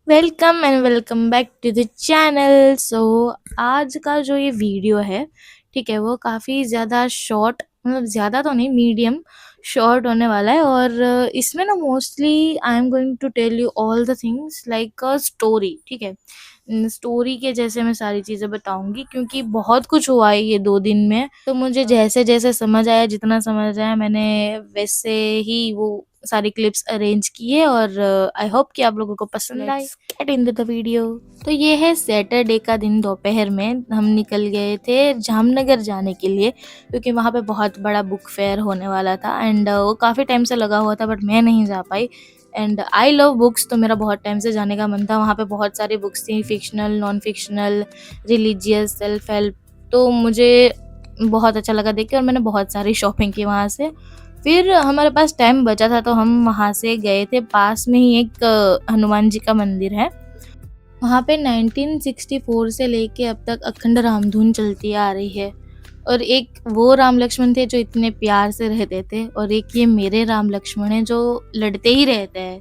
Welcome and welcome back to the channel. So आज का जो ये वीडियो है, ठीक है, वो काफ़ी ज़्यादा शॉर्ट, मतलब ज़्यादा तो नहीं, मीडियम शॉर्ट होने वाला है। और इसमें ना mostly I am going to tell you all the things like a story, ठीक है। स्टोरी के जैसे मैं सारी चीज़ें बताऊंगी, क्योंकि बहुत कुछ हुआ है ये 2 दिन में। तो मुझे जैसे जैसे समझ आया, जितना समझ आया, मैंने वैसे ही वो सारी क्लिप्स अरेंज की है। और आई होप कि आप लोगों को पसंद आए। Get in the video. तो ये है सैटरडे का दिन, दोपहर में हम निकल गए थे जामनगर जाने के लिए, क्योंकि वहाँ पे बहुत बड़ा बुक फेयर होने वाला था। एंड वो काफ़ी टाइम से लगा हुआ था, बट मैं नहीं जा पाई। एंड आई लव बुक्स, तो मेरा बहुत टाइम से जाने का मन था। वहाँ पे बहुत सारी बुक्स थी, fictional, non fictional, religious, self help. तो मुझे बहुत अच्छा लगा देख के, और मैंने बहुत सारी शॉपिंग की वहाँ से। फिर हमारे पास टाइम बचा था, तो हम वहाँ से गए थे। पास में ही एक हनुमान जी का मंदिर है। वहाँ पे 1964 से लेके अब तक अखंड रामधुन चलती आ रही है। और एक वो राम लक्ष्मण थे जो इतने प्यार से रहते थे, और एक ये मेरे राम लक्ष्मण हैं जो लड़ते ही रहते हैं।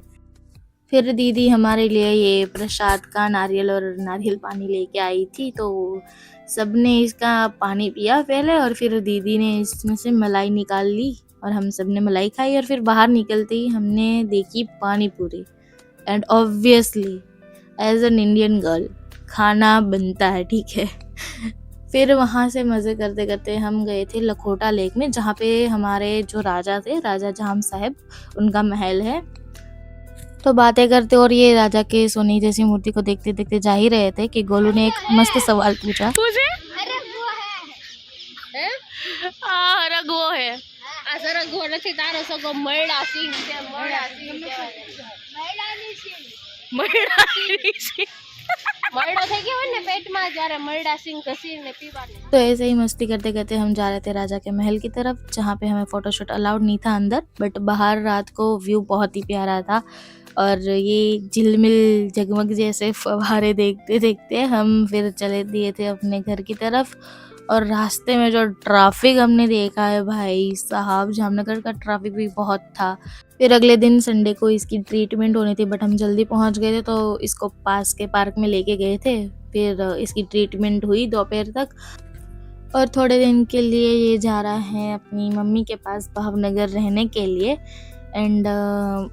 फिर दीदी हमारे लिए ये प्रसाद का नारियल और नारियल पानी लेके आई थी, तो सबने इसका पानी पिया पहले, और फिर दीदी ने इसमें से मलाई निकाल ली, और हम सब ने मलाई खाई। और फिर बाहर निकलते ही हमने देखी pani puri. And obviously as an Indian girl, खाना बनता है, ठीक है। फिर वहाँ से मज़े करते करते हम गए थे लखोटा लेक में, जहाँ पे हमारे जो राजा थे, राजा जाम साहब, उनका महल है। तो बातें करते और ये राजा के सोने जैसी मूर्ति को देखते देखते जा ही रहे थे कि गोलू ने एक मस्त सवाल पूछा। मुझे रगो है असं रगो નથી તારો સગો મરડા સિંહ છે મરડા સિંહ મરડા સિંહ મરડો થઈ ગયો ને પેટમાં જ્યારે મરડા સિંહ ઘસીને પીવાનું। तो ऐसे ही मस्ती करते करते हम जा रहे थे राजा के महल की तरफ, जहाँ पे हमें फोटोशूट अलाउड नहीं था अंदर, बट बाहर रात को व्यू बहुत ही प्यारा था। और ये झिलमिल जगमग जैसे फव्वारे देखते देखते हम फिर चले दिए थे अपने घर की तरफ। और रास्ते में जो ट्रैफिक हमने देखा है भाई साहब, जामनगर का ट्रैफिक भी बहुत था। फिर अगले दिन संडे को इसकी ट्रीटमेंट होनी थी, बट हम जल्दी पहुंच गए थे, तो इसको पास के पार्क में लेके गए थे। फिर इसकी ट्रीटमेंट हुई दोपहर तक। और थोड़े दिन के लिए ये जा रहा है अपनी मम्मी के पास भावनगर रहने के लिए। एंड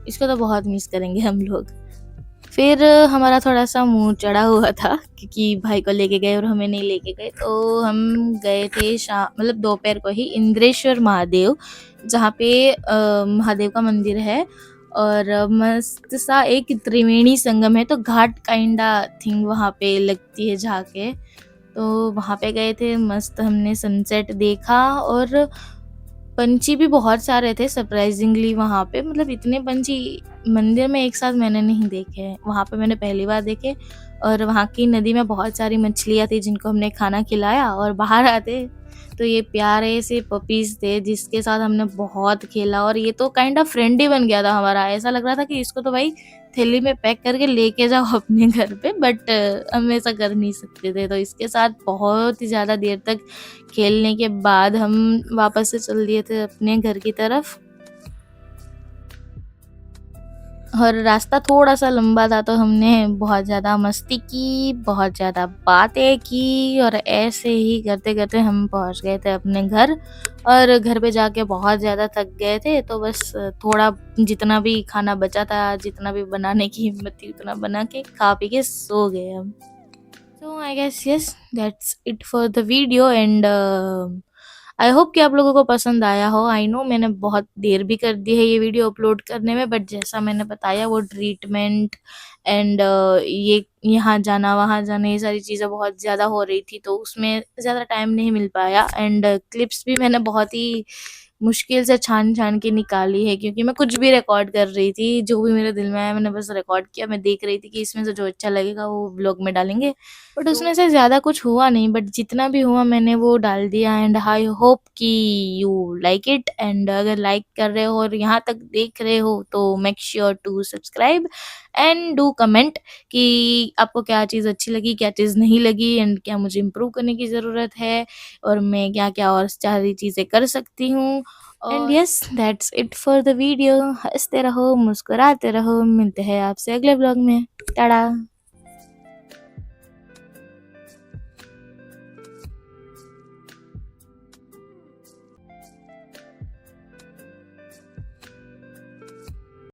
इसको तो बहुत मिस करेंगे हम लोग। फिर हमारा थोड़ा-सा मुँह चढ़ा हुआ था, क्योंकि भाई को लेके गए और हमें नहीं लेके गए। तो हम गए थे मतलब दोपहर को ही इंद्रेश्वर महादेव, जहाँ पे महादेव का मंदिर है। और मस्त सा एक त्रिवेणी संगम है, तो घाट काइंडा थिंग वहाँ पे लगती है जाके। तो वहाँ पे गए थे, मस्त हमने सनसेट देखा। और पंछी भी बहुत सारे थे सरप्राइजिंगली वहाँ पे, मतलब इतने पंछी मंदिर में एक साथ मैंने नहीं देखे हैं, वहाँ पे मैंने पहली बार देखे। और वहाँ की नदी में बहुत सारी मछलियाँ थी जिनको हमने खाना खिलाया। और बाहर आते तो ये प्यारे से पपीज़ थे जिसके साथ हमने बहुत खेला, और ये तो काइंड ऑफ फ्रेंड ही बन गया था हमारा। ऐसा लग रहा था कि इसको तो भाई थैली में पैक करके लेके जाओ अपने घर पे, बट हम ऐसा कर नहीं सकते थे। तो इसके साथ बहुत ही ज़्यादा देर तक खेलने के बाद हम वापस से चल दिए थे अपने घर की तरफ। और रास्ता थोड़ा-सा लंबा था, तो हमने बहुत ज़्यादा मस्ती की, बहुत ज़्यादा बातें की, और ऐसे ही करते-करते हम पहुँच गए थे अपने घर। और घर पे जाके बहुत ज़्यादा थक गए थे, तो बस थोड़ा जितना भी खाना बचा था, जितना भी बनाने की हिम्मत थी, उतना बना के खा पी के सो गए हम। So I guess yes, that's it for the video. And I hope कि आप लोगों को पसंद आया हो। आई नो मैंने बहुत देर भी कर दी है ये वीडियो अपलोड करने में, बट जैसा मैंने बताया वो ट्रीटमेंट एंड ये यहाँ जाना वहाँ जाना, ये सारी चीज़ें बहुत ज़्यादा हो रही थी, तो उसमें ज़्यादा टाइम नहीं मिल पाया। एंड क्लिप्स भी मैंने बहुत ही मुश्किल से छान-छान के निकाली है, क्योंकि मैं कुछ भी रिकॉर्ड कर रही थी, जो भी मेरे दिल में आया मैंने बस रिकॉर्ड किया। मैं देख रही थी कि इसमें से जो अच्छा लगेगा वो व्लॉग में डालेंगे, बट उसमें से ज़्यादा कुछ हुआ नहीं, बट जितना भी हुआ मैंने वो डाल दिया। एंड आई होप कि यू लाइक इट। एंड अगर लाइक कर रहे हो और यहाँ तक देख रहे हो, तो make sure to subscribe and do comment कि आपको क्या चीज़ अच्छी लगी, क्या चीज़ नहीं लगी, एंड क्या मुझे इम्प्रूव करने की ज़रूरत है, और मैं क्या-क्या और सारी चीज़ें कर सकती हूँ। एंड और yes that's it for the video. हंसते रहो, मुस्कुराते रहो, मिलते हैं आपसे अगले ब्लॉग में। टाटा।